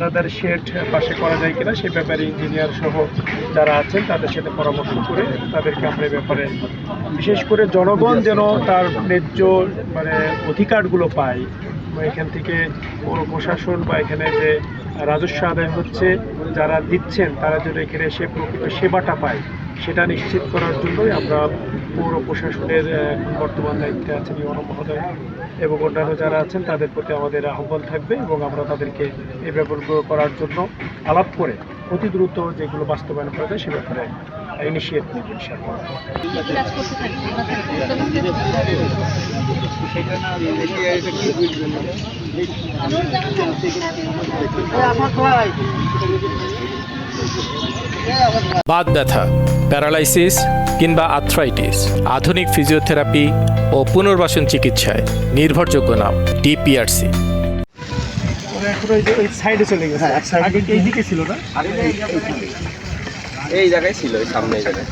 Another shade পাশে করা যায় কিনা সে ব্যাপারে ইঞ্জিনিয়ার সহ যারা আছেন তাদের সাথে পরামর্শ করে তাদেরকে আমরা এই ব্যাপারে বিশেষ করে জনগণ যেন তার ন্যায্য মানে অধিকারগুলো পায়। এখান থেকে পৌর প্রশাসন বা এখানে যে রাজস্ব আদায় হচ্ছে যারা দিচ্ছেন তারা যেন এখানে এসে প্রকৃত সেবাটা পায় সেটা নিশ্চিত করার জন্যই আমরা পৌর প্রশাসনের এখন বর্তমান দায়িত্বে আছেন ইউনো মহোদয় এবং অন্যান্য যারা আছেন তাদের প্রতি আমাদের আহ্বান থাকবে এবং আমরা তাদেরকে এই ব্যাপারগুলো করার জন্য আলাপ করে অতি দ্রুত যেগুলো বাস্তবায়ন করা যায় সে ব্যাপারে ইনিশিয়েট নেব ইনশাআল্লাহ। বাত ব্যথা, প্যারালাইসিস কিংবা আর্থ্রাইটিস, আধুনিক ফিজিওথেরাপি ও পুনর্বাসন চিকিৎসায় নির্ভরযোগ্য নাম ডিপিআরসি। এখন ওই সাইডে চলে গেছে, আগে এই দিকে ছিল না, এই জায়গায় ছিল, এই সামনে এই জায়গায়।